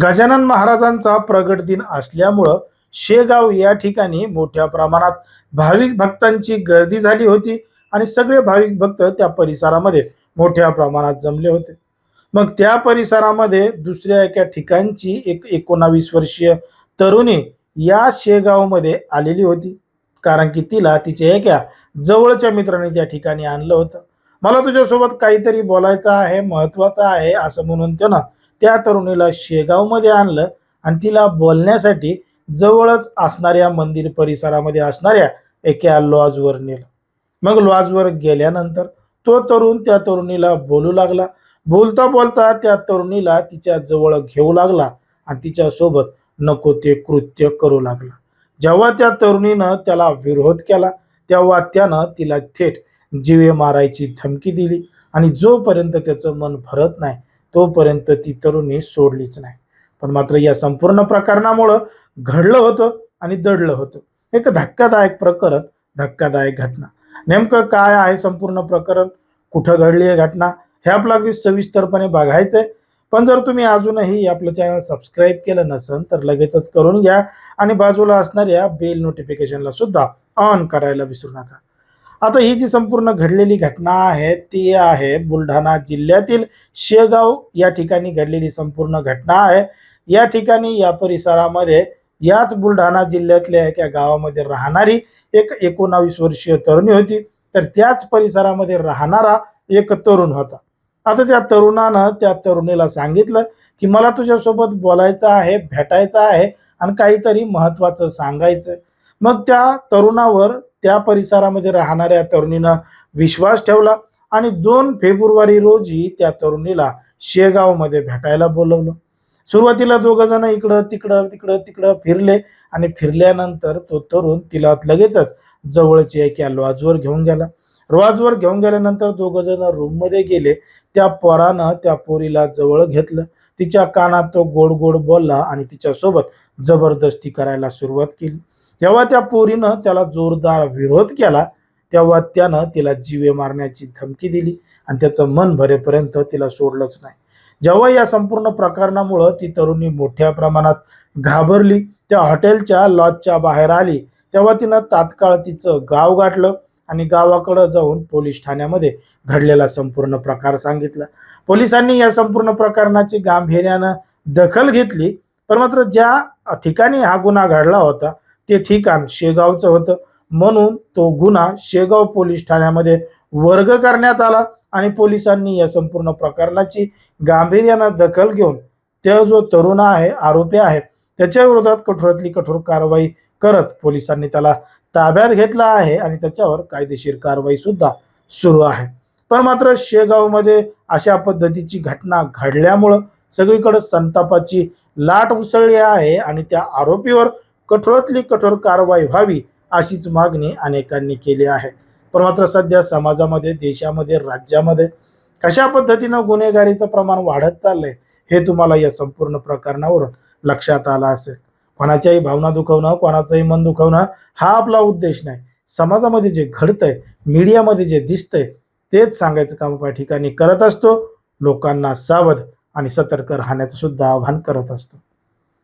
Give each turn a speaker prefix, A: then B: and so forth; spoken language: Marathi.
A: गजानन महाराजांचा प्रगट दिन असल्यामुळं शेगाव या ठिकाणी मोठ्या प्रमाणात भाविक भक्तांची गर्दी झाली होती आणि सगळे भाविक भक्त त्या परिसरामध्ये मोठ्या प्रमाणात जमले होते. मग त्या परिसरामध्ये दुसऱ्या एका ठिकाणची एक 19 वर्षीय तरुणी या शेगावमध्ये आलेली होती. कारण की तिला तिच्या एका जवळच्या मित्राने त्या ठिकाणी आणलं होतं. मला तुझ्यासोबत काहीतरी बोलायचं आहे, महत्वाचं आहे असं म्हणून त्यानं त्या तरुणीला शेगावमध्ये आणलं आणि तिला बोलण्यासाठी जवळच असणाऱ्या मंदिर परिसरामध्ये असणाऱ्या एका लॉजवर नेलं. मग लॉजवर गेल्यानंतर तो तरुण त्या तरुणीला बोलू लागला. बोलता बोलता त्या तरुणीला तिच्या जवळ घेऊ लागला आणि तिच्या सोबत नको ते कृत्य करू लागला. जेव्हा त्या तरुणीनं त्याला विरोध केला तेव्हा त्यानं तिला थेट जीवे मारायची धमकी दिली आणि जोपर्यंत त्याचं मन भरत नाही तोपर्यंत ती तरुणी सोडलीच नाही. पण मात्र या संपूर्ण प्रकरणामुळं घडलं होतं आणि दडलं होतं एक धक्कादायक प्रकरण, धक्कादायक घटना. नेमकं काय आहे संपूर्ण प्रकरण, कुठं घडली आहे घटना, हे आपलं अगदी सविस्तरपणे बघायचंय. पण जर तुम्ही अजूनही आपलं चॅनल सबस्क्राईब केलं नसेल तर लगेचच करून घ्या आणि बाजूला असणाऱ्या बेल नोटिफिकेशनला सुद्धा ऑन करायला विसरू नका. आता ही जी संपूर्ण घडलेली घटना आहे ती आहे बुलढाणा जिल्ह्यातील शेगाव या ठिकाणी घडलेली संपूर्ण घटना आहे. या ठिकाणी या परिसरामध्ये याच बुलढाणा जिल्ह्यातल्या एका गावामध्ये राहणारी एक 19 वर्षीय तरुणी होती. तर त्याच परिसरामध्ये राहणारा एक तरुण होता. आता त्या तरुणानं त्या तरुणीला सांगितलं की मला तुझ्यासोबत बोलायचं आहे, भेटायचं आहे आणि काहीतरी महत्वाचं सांगायचं. मग त्या तरुणावर त्या परिसरामध्ये राहणाऱ्या तरुणीनं विश्वास ठेवला आणि 2 फेब्रुवारी रोजी त्या तरुणीला शेगावमध्ये भेटायला बोलवलं. सुरुवातीला दोघं जण इकडं तिकडं तिकडं तिकडं फिरले आणि फिरल्यानंतर तो तरुण तिला लगेचच जवळच्या एका लॉजवर घेऊन गेला. लॉजवर घेऊन गेल्यानंतर दोघं जण रूममध्ये गेले. त्या पोरानं त्या पोरीला जवळ घेतलं, तिच्या कानात तो गोड गोड बोलला आणि तिच्यासोबत जबरदस्ती करायला सुरुवात केली. जेव्हा त्या पोरीनं त्याला जोरदार विरोध केला तेव्हा त्यानं तिला जीवे मारण्याची धमकी दिली आणि त्याचं मन भरेपर्यंत तिला सोडलंच नाही. जेव्हा या संपूर्ण प्रकरणामुळं ती तरुणी मोठ्या प्रमाणात घाबरली, त्या हॉटेलच्या लॉजच्या बाहेर आली तेव्हा तिनं तात्काळ तिचं गाव गाठलं आणि गावाकडं जाऊन पोलीस ठाण्यामध्ये घडलेला संपूर्ण प्रकार सांगितला. पोलिसांनी या संपूर्ण प्रकरणाची गांभीर्यानं दखल घेतली. पण मात्र ज्या ठिकाणी हा गुन्हा घडला होता ते ठिकाण शेगावचं होतं, म्हणून तो गुन्हा शेगाव पोलीस ठाण्यामध्ये वर्ग करण्यात आला आणि पोलिसांनी या संपूर्ण प्रकरणाची गांभीर्यानं दखल घेऊन तो जो तरुण आहे, आरोपी आहे, त्याच्या विरोधात कठोरातली कठोर कारवाई करत पोलिसांनी त्याला ताब्यात घेतला आहे आणि त्याच्यावर कायदेशीर कारवाई सुद्धा सुरू आहे. पण मात्र शेगावमध्ये अशा पद्धतीची घटना घडल्यामुळं सगळीकडे संतापाची लाट उसळली आहे आणि त्या आरोपीवर कठोरातली कठोर कारवाई व्हावी अशीच मागणी अनेकांनी केली आहे. पण मात्र सध्या समाजामध्ये, देशामध्ये, राज्यामध्ये कशा पद्धतीनं गुन्हेगारीचं प्रमाण वाढत चाललंय हे तुम्हाला या संपूर्ण प्रकरणावरून लक्षात आलं असेल. कोणाच्याही भावना दुखवणं, कोणाचंही मन दुखवणं हा आपला उद्देश नाही. समाजामध्ये जे घडतंय, मीडियामध्ये जे दिसतंय तेच सांगायचं काम आपण ठिकाणी करत असतो. लोकांना सावध आणि सतर्क राहण्याचं सुद्धा आवाहन करत असतो.